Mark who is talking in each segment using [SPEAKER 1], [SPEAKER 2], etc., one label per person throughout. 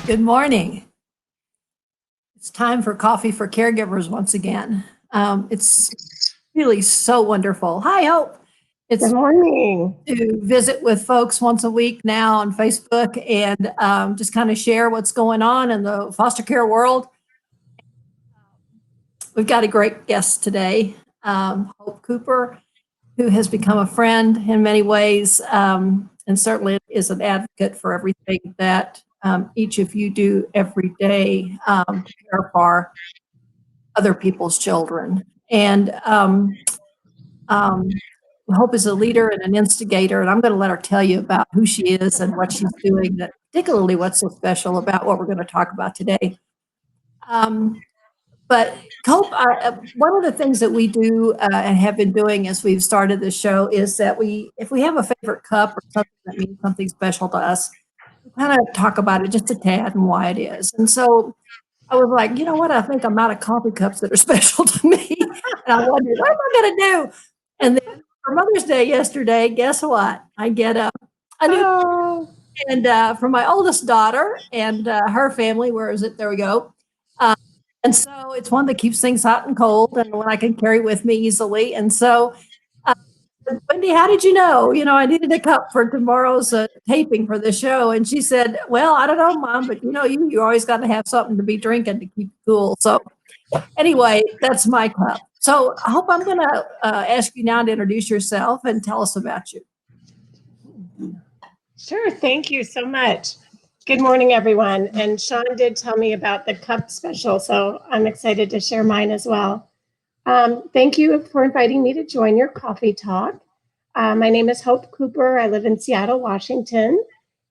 [SPEAKER 1] Good morning. It's time for Coffee for Caregivers once again. It's really so wonderful. Hi, Hope. It's
[SPEAKER 2] Good morning.
[SPEAKER 1] to visit with folks once a week now on Facebook and just kind of share what's going on in the foster care world. We've got a great guest today, Hope Cooper, who has become a friend in many ways and certainly is an advocate for everything that each of you do every day to care for other people's children. And Hope is a leader and an instigator, and I'm going to let her tell you about who she is and what she's doing, that particularly what's so special about what we're going to talk about today. But Hope, one of the things that we do and have been doing as we've started this show is that if we have a favorite cup or something that means something special to us, we kind of talk about it just a tad and why it is. And so I was like, you know what? I think I'm out of coffee cups that are special to me. And I wondered, what am I going to do? And then for Mother's Day yesterday, guess what? I get a new and from my oldest daughter and her family. Where is it? There we go. And so it's one that keeps things hot and cold and one I can carry with me easily. And so, Wendy, how did you know? I needed a cup for tomorrow's taping for the show. And she said, well, I don't know, Mom, but you always got to have something to be drinking to keep cool. So anyway, that's my cup. So I hope I'm going to ask you now to introduce yourself and tell us about you.
[SPEAKER 2] Sure. Thank you so much. Good morning, everyone. And Sean did tell me about the cup special, so I'm excited to share mine as well. Thank you for inviting me to join your coffee talk. My name is Hope Cooper. I live in Seattle, Washington,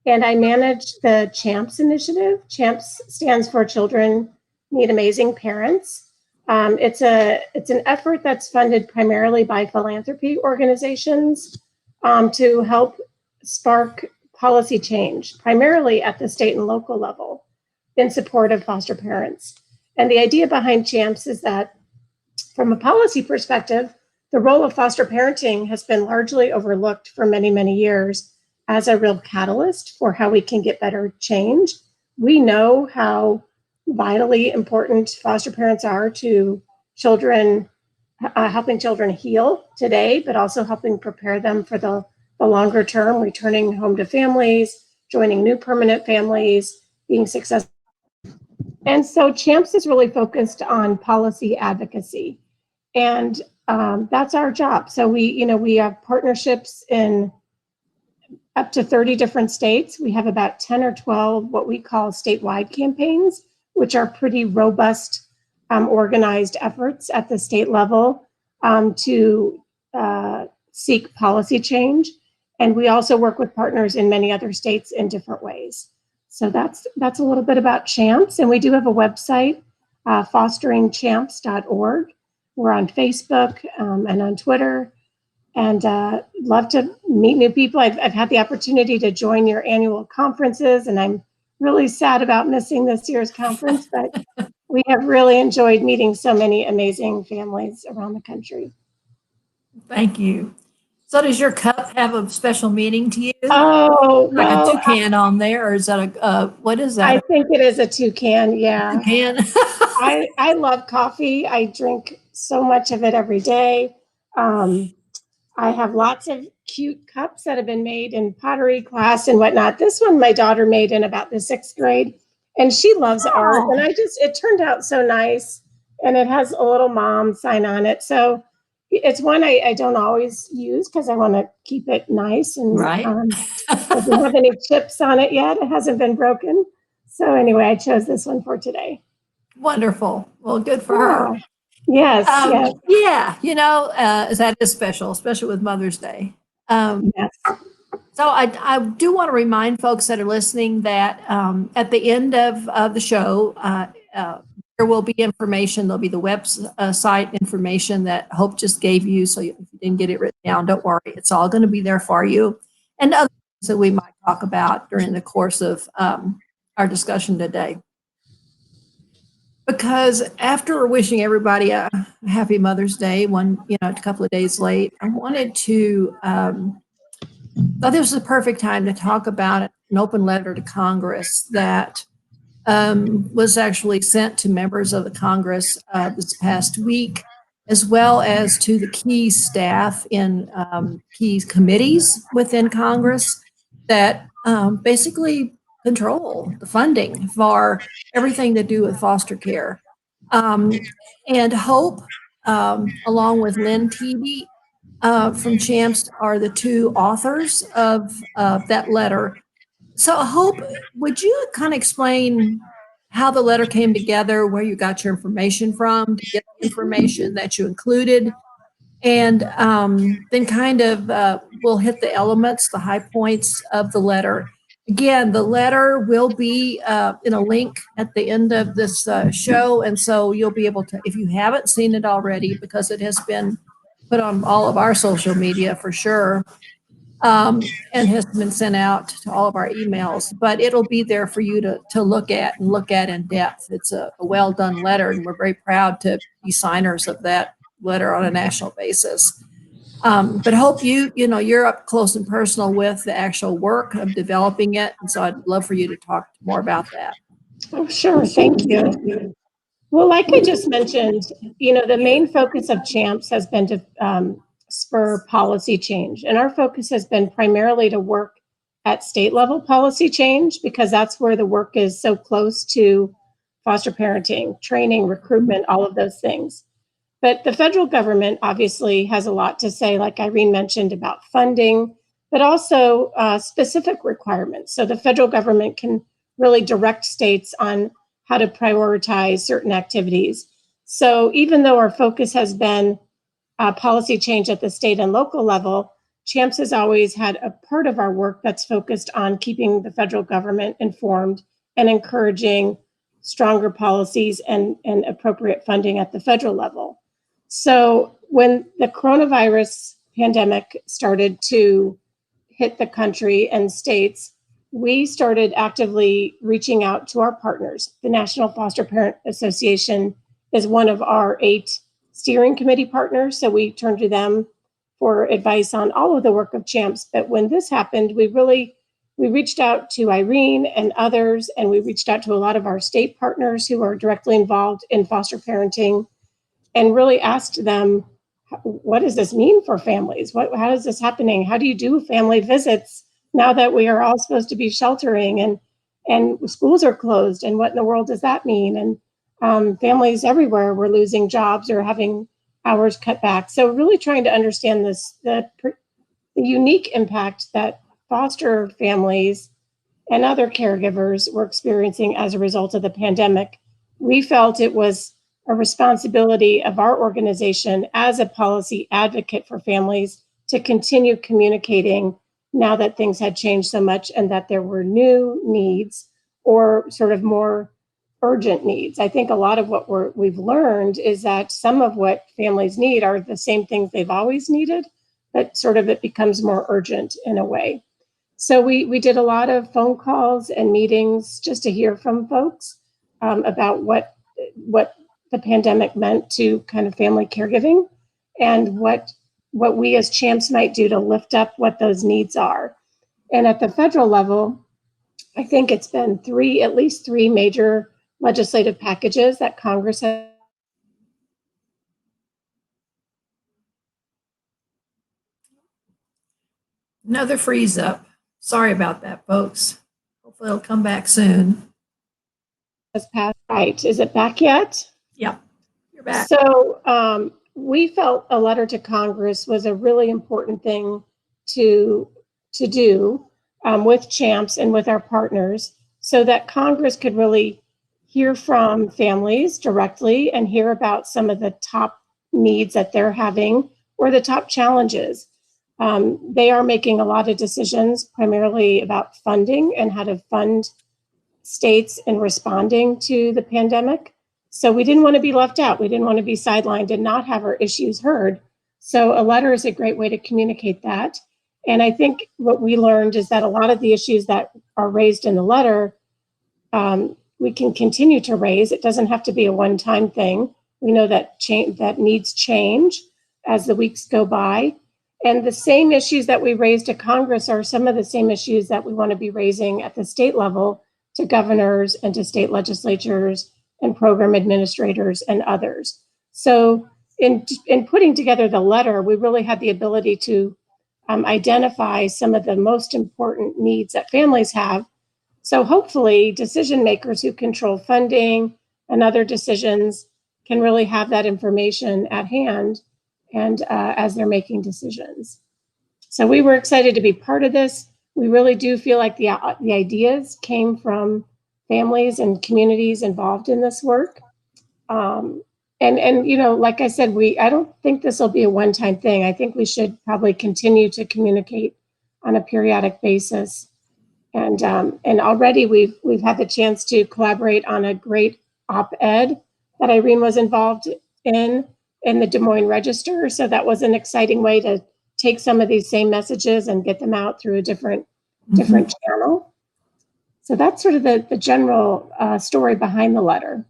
[SPEAKER 2] and I manage the CHAMPS initiative. CHAMPS stands for Children Need Amazing Parents. It's an effort that's funded primarily by philanthropy organizations to help spark policy change, primarily at the state and local level, in support of foster parents. And the idea behind CHAMPS is that, from a policy perspective, the role of foster parenting has been largely overlooked for many, many years as a real catalyst for how we can get better change. We know how vitally important foster parents are to children, helping children heal today, but also helping prepare them for the longer term, returning home to families, joining new permanent families, being successful. And so CHAMPS is really focused on policy advocacy. And that's our job. So we have partnerships in up to 30 different states. We have about 10 or 12 what we call statewide campaigns, which are pretty robust, organized efforts at the state level to seek policy change. And we also work with partners in many other states in different ways. So that's a little bit about CHAMPS. And we do have a website, fosteringchamps.org. We're on Facebook and on Twitter, and love to meet new people. I've had the opportunity to join your annual conferences, and I'm really sad about missing this year's conference, but we have really enjoyed meeting so many amazing families around the country.
[SPEAKER 1] Thank you. So does your cup have a special meaning to you?
[SPEAKER 2] Oh,
[SPEAKER 1] like a toucan on there, or is that what is that?
[SPEAKER 2] I think it is a toucan, yeah.
[SPEAKER 1] Toucan.
[SPEAKER 2] I love coffee. I drink so much of it every day. I have lots of cute cups that have been made in pottery class and whatnot. This one my daughter made in about the 6th grade, and she loves art. And it turned out so nice, and it has a little mom sign on it. So it's one I don't always use because I want to keep it nice and
[SPEAKER 1] right.
[SPEAKER 2] Doesn't have any chips on it yet. It hasn't been broken. So anyway, I chose this one for today.
[SPEAKER 1] Wonderful. Well, good for her.
[SPEAKER 2] Yes, yes.
[SPEAKER 1] Yeah, that is special, especially with Mother's Day.
[SPEAKER 2] Yes.
[SPEAKER 1] So I do want to remind folks that are listening that at the end of the show, there will be information. There'll be the website information that Hope just gave you. So if you didn't get it written down, don't worry. It's all going to be there for you. And other things that we might talk about during the course of our discussion today. Because after wishing everybody a happy Mother's Day, a couple of days late, I wanted to, thought this was a perfect time to talk about an open letter to Congress that was actually sent to members of the Congress this past week, as well as to the key staff in key committees within Congress that basically control the funding for everything to do with foster care. And Hope, along with Lynn Teedy from CHAMPS, are the two authors of that letter. So, Hope, would you kind of explain how the letter came together, where you got your information from to get the information that you included? And then kind of we'll hit the elements, the high points of the letter. Again, the letter will be in a link at the end of this show. And so you'll be able to, if you haven't seen it already, because it has been put on all of our social media for sure, and has been sent out to all of our emails, but it'll be there for you to look at and look at in depth. It's a well done letter, and we're very proud to be signers of that letter on a national basis. But Hope, you're up close and personal with the actual work of developing it, and so I'd love for you to talk more about that.
[SPEAKER 2] Oh, sure. Thank you. Well, like I just mentioned, the main focus of CHAMPS has been to spur policy change. And our focus has been primarily to work at state level policy change, because that's where the work is so close to foster parenting, training, recruitment, all of those things. But the federal government obviously has a lot to say, like Irene mentioned, about funding, but also specific requirements. So the federal government can really direct states on how to prioritize certain activities. So even though our focus has been policy change at the state and local level, CHAMPS has always had a part of our work that's focused on keeping the federal government informed and encouraging stronger policies and appropriate funding at the federal level. So when the coronavirus pandemic started to hit the country and states, we started actively reaching out to our partners. The National Foster Parent Association is one of our 8 steering committee partners, so we turned to them for advice on all of the work of CHAMPS. But when this happened, we reached out to Irene and others, and we reached out to a lot of our state partners who are directly involved in foster parenting, and really asked them, what does this mean for families? How is this happening? How do you do family visits now that we are all supposed to be sheltering and schools are closed? And what in the world does that mean? And families everywhere were losing jobs or having hours cut back. So really trying to understand the unique impact that foster families and other caregivers were experiencing as a result of the pandemic. We felt it was a responsibility of our organization as a policy advocate for families to continue communicating now that things had changed so much and that there were new needs or sort of more urgent needs. I think a lot of what we've learned is that some of what families need are the same things they've always needed, but sort of it becomes more urgent in a way. So we did a lot of phone calls and meetings just to hear from folks about what the pandemic meant to kind of family caregiving and what we as CHAMPS might do to lift up what those needs are. And at the federal level, I think it's been at least three major legislative packages that Congress has.
[SPEAKER 1] Another freeze up. Sorry about that, folks. Hopefully it'll come back soon.
[SPEAKER 2] Has passed. Right. Is it back yet?
[SPEAKER 1] Yep, you're back.
[SPEAKER 2] So we felt a letter to Congress was a really important thing to do with CHAMPS and with our partners so that Congress could really hear from families directly and hear about some of the top needs that they're having or the top challenges. They are making a lot of decisions primarily about funding and how to fund states in responding to the pandemic. So we didn't want to be left out. We didn't want to be sidelined and not have our issues heard. So a letter is a great way to communicate that. And I think what we learned is that a lot of the issues that are raised in the letter, we can continue to raise. It doesn't have to be a one-time thing. We know that that needs change as the weeks go by. And the same issues that we raised to Congress are some of the same issues that we want to be raising at the state level to governors and to state legislatures and program administrators and others. So in putting together the letter, we really had the ability to identify some of the most important needs that families have. So hopefully decision makers who control funding and other decisions can really have that information at hand and as they're making decisions. So we were excited to be part of this. We really do feel like the ideas came from families and communities involved in this work. And you know, like I said, I don't think this will be a one-time thing. I think we should probably continue to communicate on a periodic basis. And already we've had the chance to collaborate on a great op-ed that Irene was involved in the Des Moines Register. So that was an exciting way to take some of these same messages and get them out through a different channel. So that's sort of the general story behind the letter.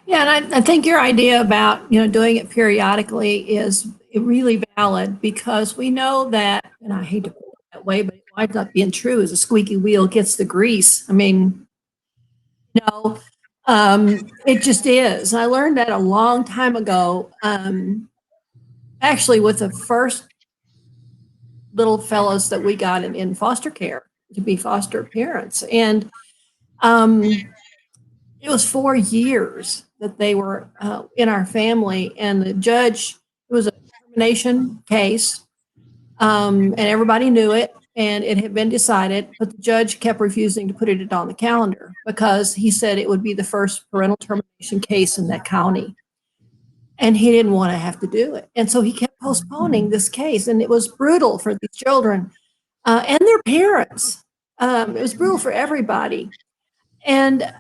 [SPEAKER 1] Yeah, and I think your idea about, doing it periodically is really valid, because we know that, and I hate to put it that way, but it winds up being true, as a squeaky wheel gets the grease. I mean, it just is. I learned that a long time ago, actually with the first little fellows that we got in foster care to be foster parents. And it was 4 years that they were in our family, and the judge, it was a termination case, and everybody knew it, and it had been decided, but the judge kept refusing to put it on the calendar because he said it would be the first parental termination case in that county. And he didn't want to have to do it. And so he kept postponing this case, and it was brutal for these children and their parents. It was brutal for everybody. And,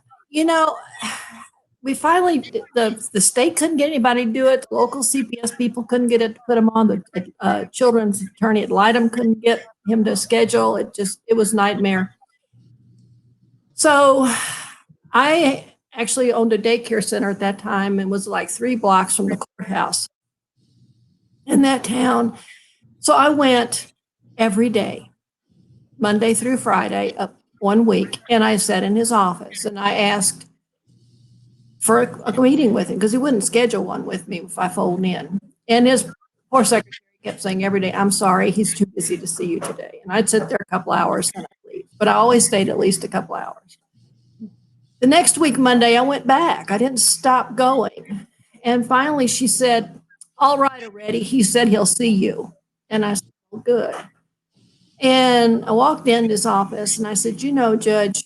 [SPEAKER 1] we finally, the state couldn't get anybody to do it. The local CPS people couldn't get it to put him on. The children's attorney at Lytton couldn't get him to schedule. It was nightmare. So I actually owned a daycare center at that time and was like 3 blocks from the courthouse in that town. So I went every day, Monday through Friday, up 1 week, and I sat in his office and I asked for a meeting with him, because he wouldn't schedule one with me if I phoned in. And his poor secretary kept saying every day, "I'm sorry, he's too busy to see you today." And I'd sit there a couple hours and I'd leave, but I always stayed at least a couple hours. The next week, Monday, I went back. I didn't stop going. And finally she said, "All right, already. He said he'll see you." And I said, "Well, good." And I walked in his office and I said, "Judge,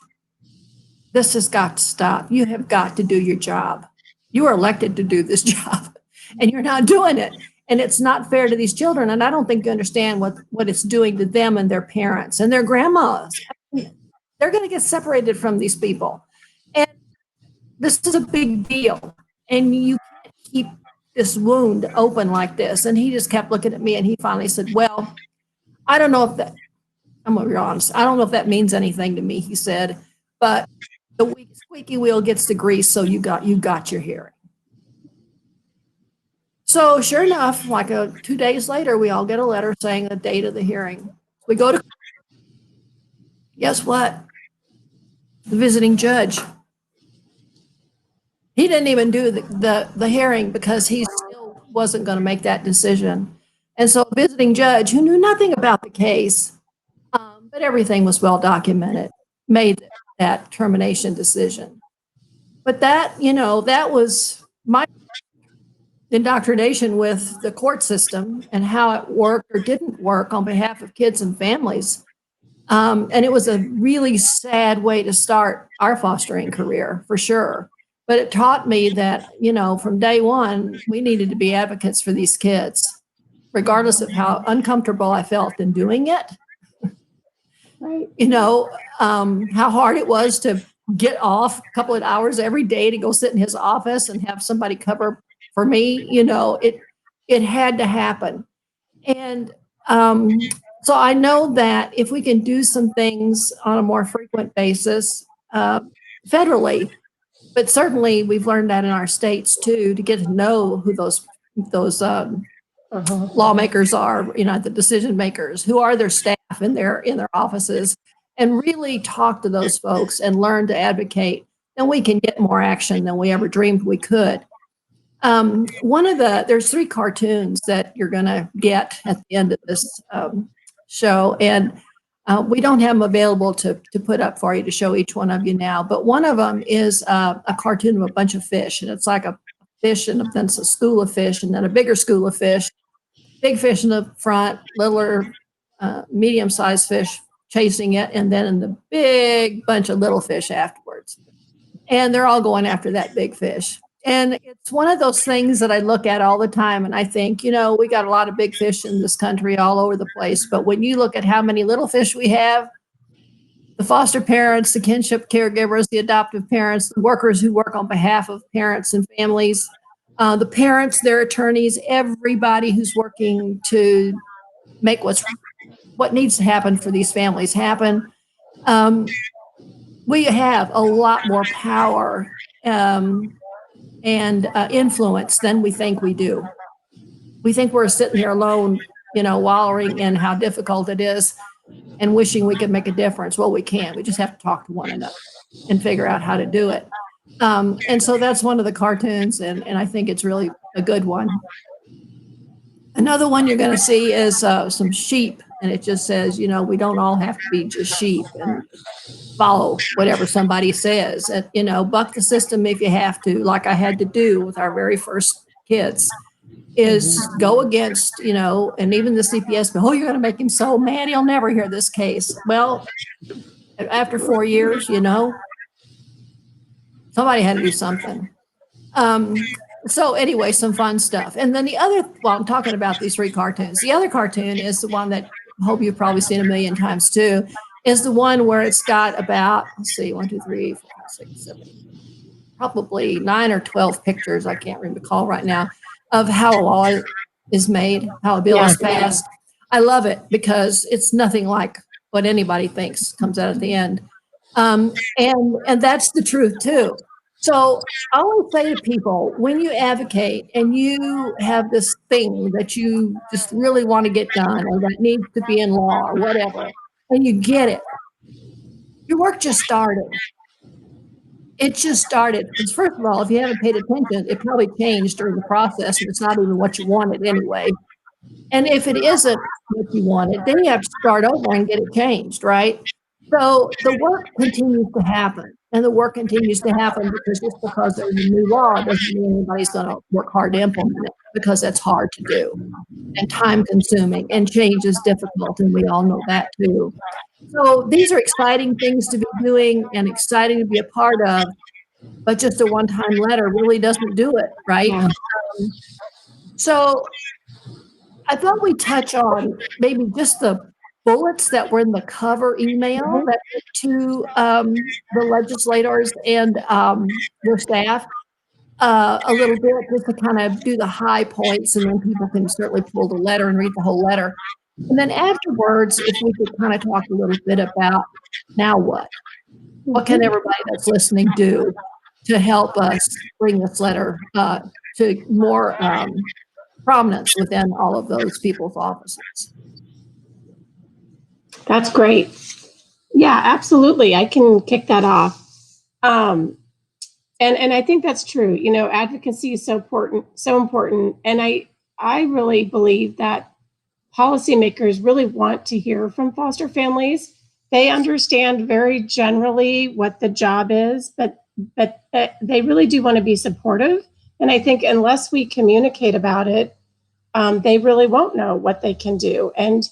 [SPEAKER 1] this has got to stop. You have got to do your job. You are elected to do this job, and you're not doing it. And it's not fair to these children. And I don't think you understand what it's doing to them and their parents and their grandmas. They're going to get separated from these people. And this is a big deal. And you can't keep this wound open like this." And he just kept looking at me, and he finally said, "Well, I don't know if that, I'm going to be honest, I don't know if that means anything to me," he said, "but the squeaky wheel gets the grease, so you got your hearing." So sure enough, like 2 days later, we all get a letter saying the date of the hearing. We go to, guess what? The visiting judge. He didn't even do the hearing because he still wasn't going to make that decision. And so a visiting judge who knew nothing about the case, but everything was well documented, made that termination decision. But that was my indoctrination with the court system and how it worked or didn't work on behalf of kids and families. And it was a really sad way to start our fostering career, for sure. But it taught me that, from day one, we needed to be advocates for these kids, regardless of how uncomfortable I felt in doing it.
[SPEAKER 2] Right.
[SPEAKER 1] How hard it was to get off a couple of hours every day to go sit in his office and have somebody cover for me. It had to happen. And so I know that if we can do some things on a more frequent basis, federally, but certainly we've learned that in our states too, to get to know who those lawmakers are, the decision makers, who are their staff in their offices, and really talk to those folks and learn to advocate, then we can get more action than we ever dreamed we could. There's 3 cartoons that you're going to get at the end of this show, and we don't have them available to put up for you to show each one of you now, but one of them is a cartoon of a bunch of fish, and it's like a fish, and then it's a school of fish, and then a bigger school of fish, big fish in the front, littler, medium-sized fish chasing it, and then the big bunch of little fish afterwards. And they're all going after that big fish. And it's one of those things that I look at all the time, and I think, we got a lot of big fish in this country all over the place. But when you look at how many little fish we have, the foster parents, the kinship caregivers, the adoptive parents, the workers who work on behalf of parents and families, the parents, their attorneys, everybody who's working to make what needs to happen for these families happen. We have a lot more power and influence than we think we do. We think we're sitting here alone, wallowing in how difficult it is and wishing we could make a difference. Well, we can't. We just have to talk to one another and figure out how to do it. And so that's one of the cartoons, and I think it's really a good one. Another one you're going to see is some sheep, and it just says, we don't all have to be just sheep and follow whatever somebody says. And, buck the system if you have to, like I had to do with our very first kids, is go against, and even the CPS, but, you're going to make him so mad, he'll never hear this case. Well, after 4 years, somebody had to do something. So anyway, some fun stuff. And then I'm talking about these 3 cartoons. The other cartoon is the one that I hope you've probably seen a million times too, is the one where it's got about, 1, 2, 3, 4, 5, 6, 7, probably 9 or 12 pictures, I can't recall right now, of how a law is made, how a bill is passed. I love it because it's nothing like what anybody thinks comes out at the end. And that's the truth too. So I always say to people, when you advocate and you have this thing that you just really want to get done or that needs to be in law or whatever, and you get it, your work just started. It just started. Because first of all, if you haven't paid attention, it probably changed during the process, and it's not even what you wanted anyway. And if it isn't what you wanted, then you have to start over and get it changed, right? So the work continues to happen, and the work continues to happen because just because there's a new law doesn't mean anybody's going to work hard to implement it, because that's hard to do and time consuming, and change is difficult, and we all know that too. So these are exciting things to be doing and exciting to be a part of, but just a one-time letter really doesn't do it, right?
[SPEAKER 2] Yeah.
[SPEAKER 1] So I thought we'd touch on maybe just the bullets that were in the cover email that went to the legislators and their staff a little bit, just to kind of do the high points, and then people can certainly pull the letter and read the whole letter. And then afterwards, if we could kind of talk a little bit about now what? What can everybody that's listening do to help us bring this letter to more prominence within all of those people's offices?
[SPEAKER 2] That's great. Yeah, absolutely. I can kick that off. And I think that's true. Advocacy is so important. And I really believe that policymakers really want to hear from foster families. They understand very generally what the job is, but they really do want to be supportive. And I think unless we communicate about it, they really won't know what they can do. And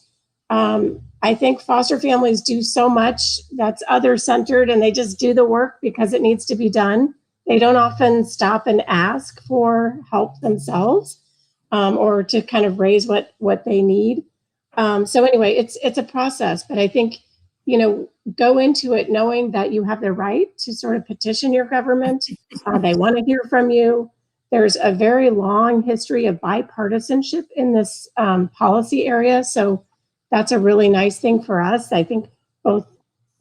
[SPEAKER 2] I think foster families do so much that's other-centered, and they just do the work because it needs to be done. They don't often stop and ask for help themselves, or to kind of raise what they need. So anyway, it's a process, but I think, go into it knowing that you have the right to sort of petition your government. They want to hear from you. There's a very long history of bipartisanship in this policy area. So that's a really nice thing for us. I think both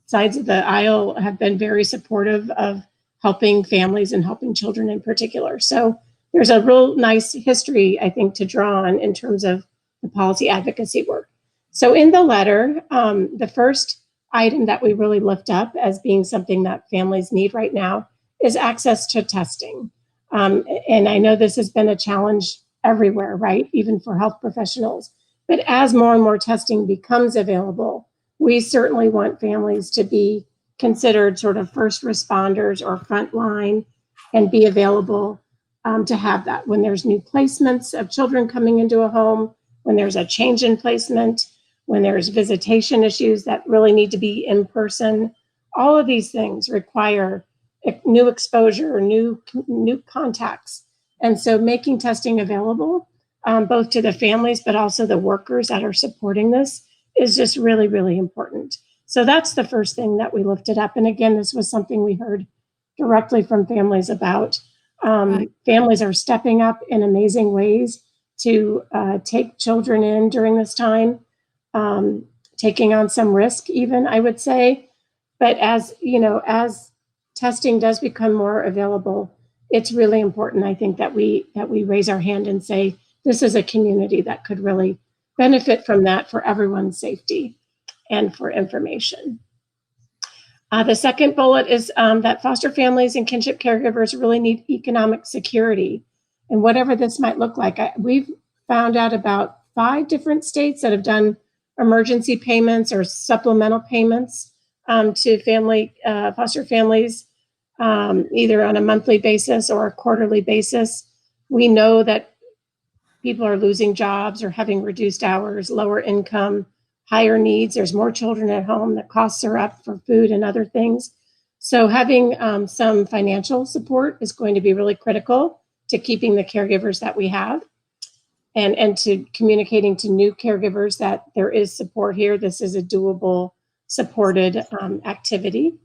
[SPEAKER 2] sides of the aisle have been very supportive of helping families and helping children in particular. So there's a real nice history, I think, to draw on in terms of the policy advocacy work. So in the letter, the first item that we really lift up as being something that families need right now is access to testing. And I know this has been a challenge everywhere, right? Even for health professionals. But as more and more testing becomes available, we certainly want families to be considered sort of first responders or frontline and be available to have that when there's new placements of children coming into a home, when there's a change in placement, when there's visitation issues that really need to be in person. All of these things require new exposure, new contacts. And so making testing available, both to the families, but also the workers that are supporting this is just really, really important. So that's the first thing that we lifted up. And again, this was something we heard directly from families about.
[SPEAKER 1] Right.
[SPEAKER 2] Families are stepping up in amazing ways to take children in during this time, taking on some risk even, I would say. But as you know, as testing does become more available, it's really important, I think, that we raise our hand and say, this is a community that could really benefit from that for everyone's safety and for information. The second bullet is that foster families and kinship caregivers really need economic security. And whatever this might look like, we've found out about 5 different states that have done emergency payments or supplemental payments to foster families, either on a monthly basis or a quarterly basis. We know that people are losing jobs or having reduced hours, lower income, higher needs. There's more children at home. The costs are up for food and other things. So having some financial support is going to be really critical to keeping the caregivers that we have and to communicating to new caregivers that there is support here. This is a doable, supported activity.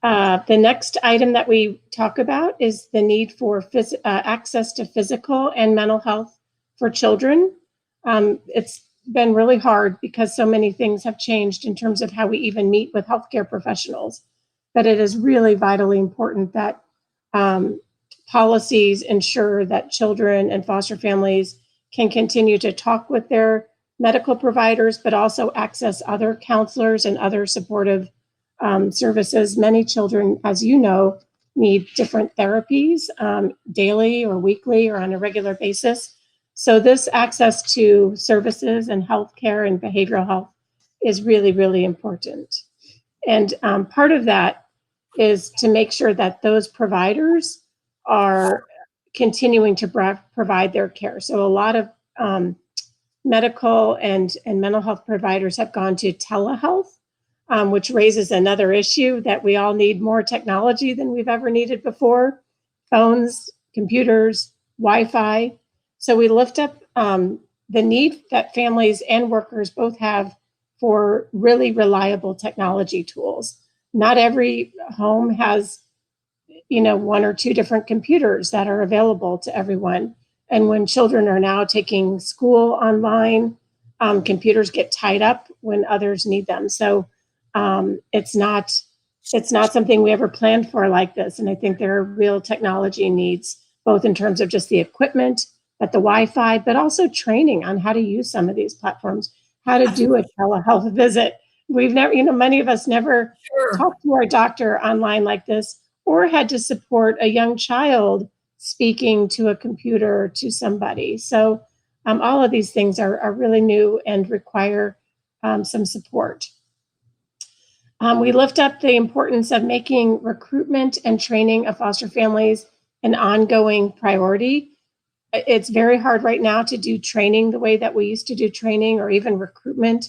[SPEAKER 2] The next item that we talk about is the need for access to physical and mental health for children. It's been really hard because so many things have changed in terms of how we even meet with healthcare professionals. But it is really vitally important that policies ensure that children and foster families can continue to talk with their medical providers, but also access other counselors and other supportive services. Many children, as you know, need different therapies daily or weekly or on a regular basis. So this access to services and healthcare and behavioral health is really, really important. And part of that is to make sure that those providers are continuing to provide their care. So a lot of medical and mental health providers have gone to telehealth, which raises another issue that we all need more technology than we've ever needed before: phones, computers, Wi-Fi. So we lift up the need that families and workers both have for really reliable technology tools. Not every home has, 1 or 2 different computers that are available to everyone. And when children are now taking school online, computers get tied up when others need them. So it's not something we ever planned for like this. And I think there are real technology needs, both in terms of just the equipment, but the Wi-Fi, but also training on how to use some of these platforms, how to do a telehealth visit. We've never, many of us never talked to our doctor online like this, or had to support a young child speaking to a computer to somebody. So all of these things are really new and require some support. We lift up the importance of making recruitment and training of foster families an ongoing priority. It's very hard right now to do training the way that we used to do training, or even recruitment,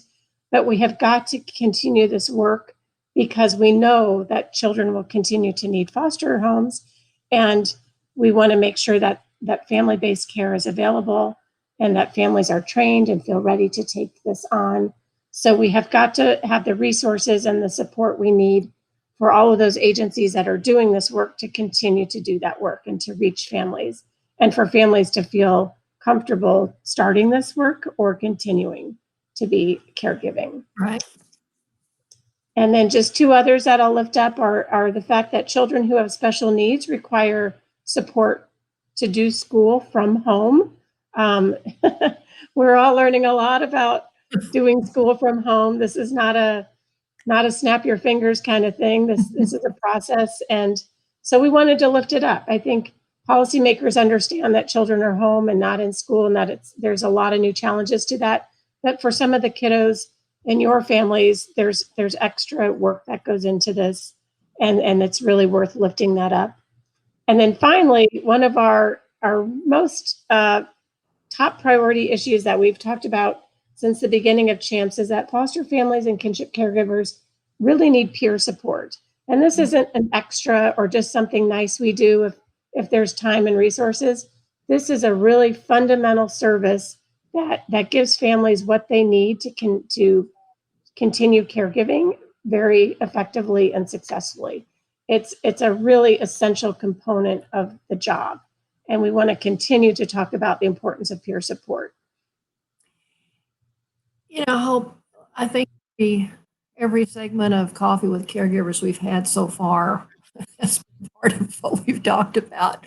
[SPEAKER 2] but we have got to continue this work because we know that children will continue to need foster homes, and we want to make sure that family-based care is available and that families are trained and feel ready to take this on. So we have got to have the resources and the support we need for all of those agencies that are doing this work to continue to do that work and to reach families, and for families to feel comfortable starting this work or continuing to be caregiving.
[SPEAKER 1] Right.
[SPEAKER 2] And then just 2 others that I'll lift up are the fact that children who have special needs require support to do school from home. We're all learning a lot about doing school from home. This is not a not a snap your fingers kind of thing. This is a process. And so we wanted to lift it up. I think policymakers understand that children are home and not in school, and that there's a lot of new challenges to that. But for some of the kiddos in your families, there's extra work that goes into this, and it's really worth lifting that up. And then finally, one of our most top priority issues that we've talked about since the beginning of CHAMPS is that foster families and kinship caregivers really need peer support. And this isn't an extra or just something nice we do if there's time and resources. This is a really fundamental service that gives families what they need to continue caregiving very effectively and successfully. It's a really essential component of the job. And we want to continue to talk about the importance of peer support.
[SPEAKER 1] You know, Hope, I think every segment of Coffee with Caregivers we've had so far has been part of what we've talked about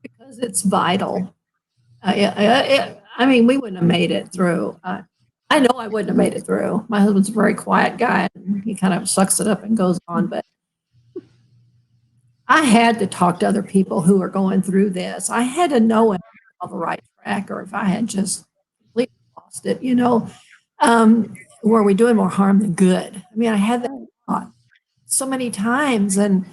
[SPEAKER 1] because it's vital. I mean, we wouldn't have made it through. I know I wouldn't have made it through. My husband's a very quiet guy, and he kind of sucks it up and goes on. But I had to talk to other people who are going through this. I had to know if I was on the right track or if I had just completely lost it, were we doing more harm than good? I mean, I had that thought so many times, and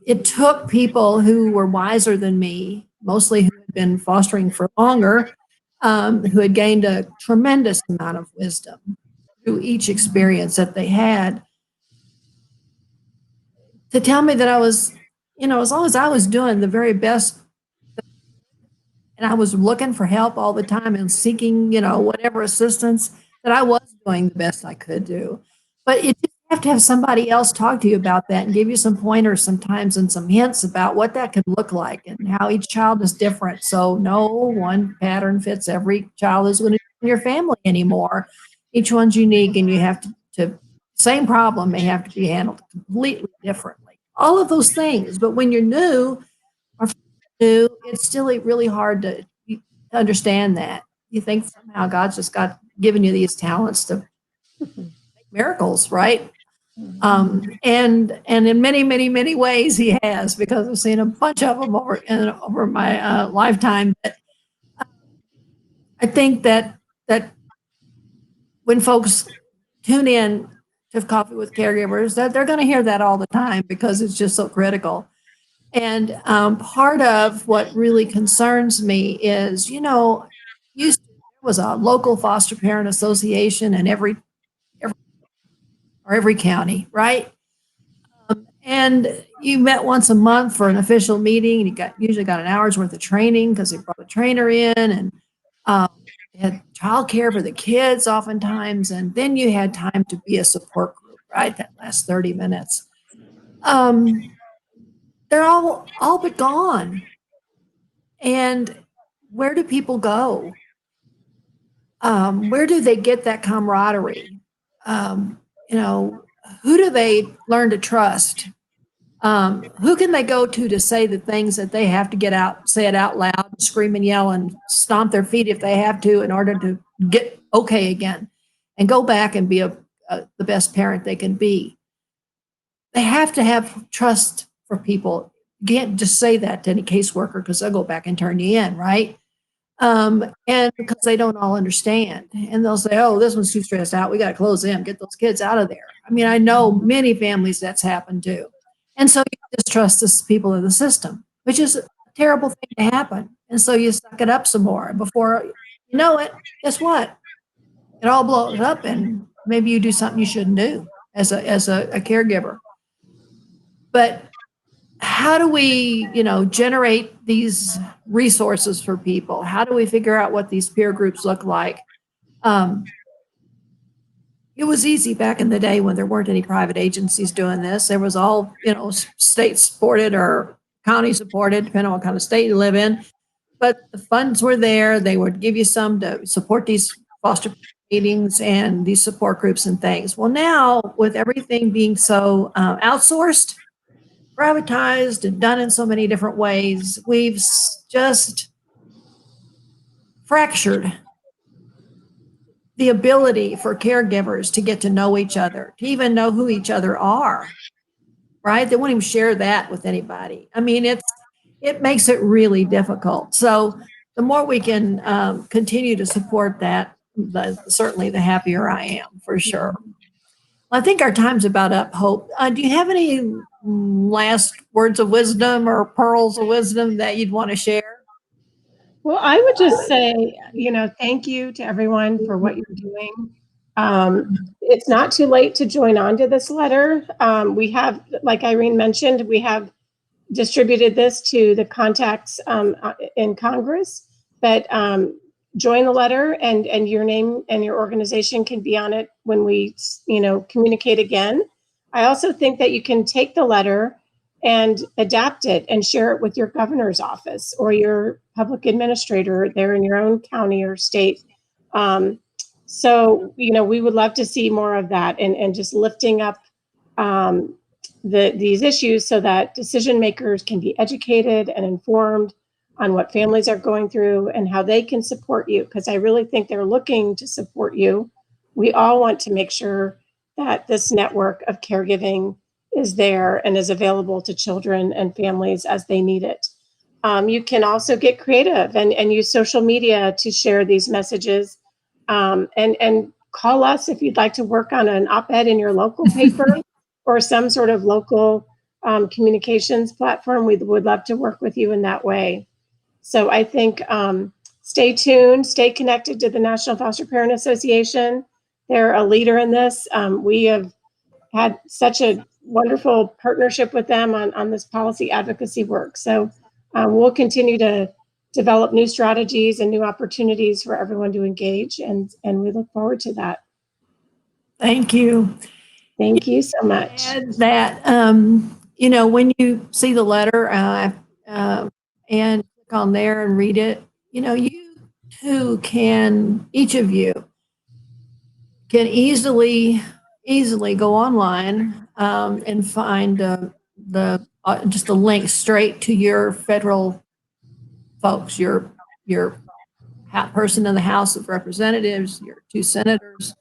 [SPEAKER 1] it took people who were wiser than me, mostly who had been fostering for longer, who had gained a tremendous amount of wisdom through each experience that they had, to tell me that I was, as long as I was doing the very best and I was looking for help all the time and seeking, whatever assistance, that I was doing the best I could do. But you just have to have somebody else talk to you about that and give you some pointers sometimes and some hints about what that could look like and how each child is different. So no one pattern fits every child is going to be in your family anymore. Each one's unique, and you have to same problem may have to be handled completely differently. All of those things. But when you're new or new, it's still really hard to understand that. You think somehow God's just given you these talents to make miracles, right? And in many, many, many ways he has, because I've seen a bunch of them over my lifetime. But I think that when folks tune in to Coffee with Caregivers, that they're going to hear that all the time because it's just so critical. And part of what really concerns me is, there was a local foster parent association in every county, right? And you met once a month for an official meeting, and you usually got an hour's worth of training because they brought a trainer in, and they had childcare for the kids oftentimes, and then you had time to be a support group, right? That last 30 minutes. They're all but gone. And where do people go? Where do they get that camaraderie? Who do they learn to trust? Who can they go to say the things that they have to get out, say it out loud, scream and yell and stomp their feet if they have to in order to get okay again and go back and be the best parent they can be? They have to have trust for people. You can't just say that to any caseworker because they'll go back and turn you in, right? And because they don't all understand, and they'll say, "Oh, this one's too stressed out. We got to close them, get those kids out of there." I mean, I know many families that's happened too, and so you distrust the people in the system, which is a terrible thing to happen. And so you suck it up some more. Before you know it, guess what? It all blows up, and maybe you do something you shouldn't do as a caregiver. But how do we, generate these resources for people? How do we figure out what these peer groups look like? It was easy back in the day when there weren't any private agencies doing this. There was all, state supported or county supported, depending on what kind of state you live in. But the funds were there. They would give you some to support these foster meetings and these support groups and things. Well, now with everything being so outsourced, privatized, and done in so many different ways, we've just fractured the ability for caregivers to get to know each other, to even know who each other are, right? They won't even share that with anybody. I mean, it makes it really difficult. So the more we can continue to support that, certainly the happier I am, for sure. I think our time's about up, Hope. Do you have any last words of wisdom or pearls of wisdom that you'd want to share?
[SPEAKER 2] Well, I would just say, thank you to everyone for what you're doing. It's not too late to join on to this letter. We have, like Irene mentioned, we have distributed this to the contacts in Congress, but join the letter, and your name and your organization can be on it when we, communicate again. I also think that you can take the letter and adapt it and share it with your governor's office or your public administrator there in your own county or state. So, we would love to see more of that, and just lifting up these issues so that decision makers can be educated and informed on what families are going through and how they can support you, because I really think they're looking to support you. We all want to make sure that this network of caregiving is there and is available to children and families as they need it. You can also get creative and use social media to share these messages, and call us if you'd like to work on an op-ed in your local paper or some sort of local communications platform. We would love to work with you in that way. So I think stay tuned, stay connected to the National Foster Parent Association. They're a leader in this. We have had such a wonderful partnership with them on this policy advocacy work. So we'll continue to develop new strategies and new opportunities for everyone to engage, and we look forward to that.
[SPEAKER 1] Thank you.
[SPEAKER 2] Thank you so much.
[SPEAKER 1] And that, when you see the letter and click on there and read it, you too each of you can easily go online and find just a link straight to your federal folks, your person in the House of Representatives, your 2 senators.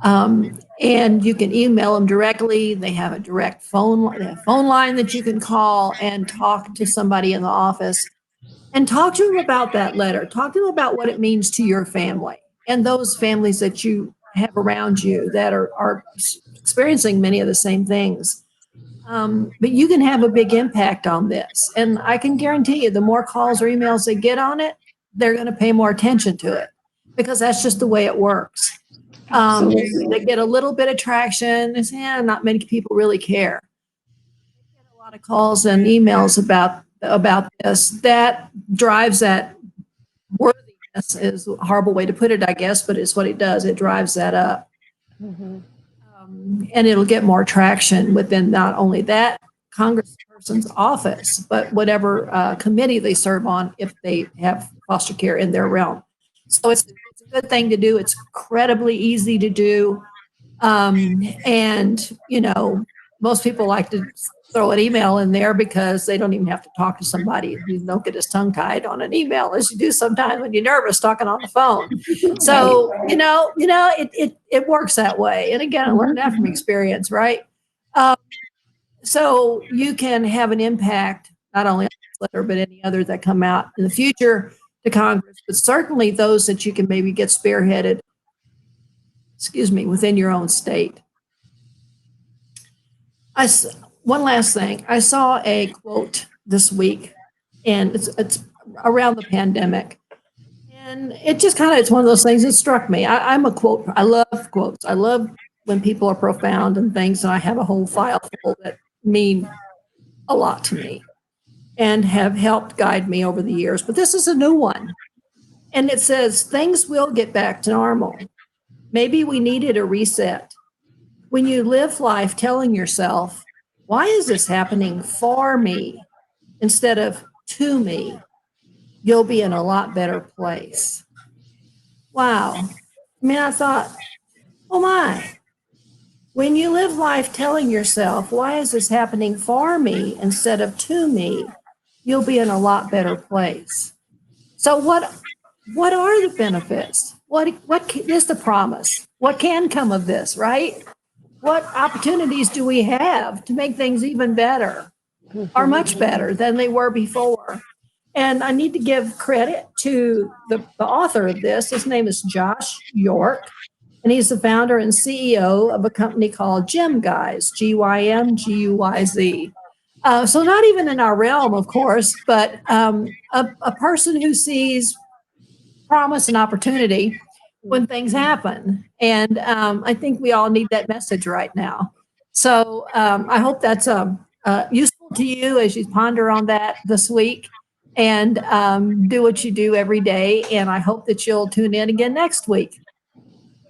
[SPEAKER 1] And you can email them directly. They have a direct phone line that you can call and talk to somebody in the office and talk to them about that letter. Talk to them about what it means to your family and those families that you have around you that are experiencing many of the same things. But you can have a big impact on this. And I can guarantee you, the more calls or emails they get on it, they're going to pay more attention to it, because that's just the way it works. They get a little bit of traction. They say, not many people really care. They get a lot of calls and emails about this. That drives that worthiness, is a horrible way to put it, I guess, but it's what it does. It drives that up.
[SPEAKER 2] Mm-hmm.
[SPEAKER 1] And it'll get more traction within not only that congressperson's office, but whatever committee they serve on if they have foster care in their realm. So it's a good thing to do. It's incredibly easy to do. And, most people like to throw an email in there because they don't even have to talk to somebody. You don't get as tongue-tied on an email as you do sometimes when you're nervous talking on the phone. So, it works that way. And again, I learned that from experience, right? So you can have an impact, not only on this letter, but any other that come out in the future to Congress, but certainly those that you can maybe get spearheaded, within your own state. One last thing. I saw a quote this week, and it's around the pandemic. And it just it's one of those things that struck me. I love quotes. I love when people are profound and things, and I have a whole file full that mean a lot to me and have helped guide me over the years. But this is a new one. And it says, things will get back to normal. Maybe we needed a reset. When you live life telling yourself, why is this happening for me instead of to me, you'll be in a lot better place. Wow. I thought, oh my. When you live life telling yourself, why is this happening for me instead of to me, you'll be in a lot better place. So what are the benefits what is the promise? What can come of this, right? What opportunities do we have to make things even better or much better than they were before? And I need to give credit to the author of this. His name is Josh York, and he's the founder and CEO of a company called Gym Guys, GYMGUYZ. So not even in our realm, of course, but a person who sees promise and opportunity when things happen. And I think we all need that message right now. So I hope that's useful to you as you ponder on that this week and do what you do every day. And I hope that you'll tune in again next week.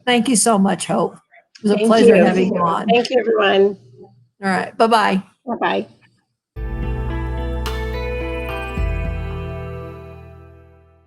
[SPEAKER 1] Thank you so much, Hope. It was a
[SPEAKER 2] Thank
[SPEAKER 1] pleasure
[SPEAKER 2] you.
[SPEAKER 1] having you on.
[SPEAKER 2] Thank you, everyone.
[SPEAKER 1] All right. Bye-bye.
[SPEAKER 2] Bye-bye.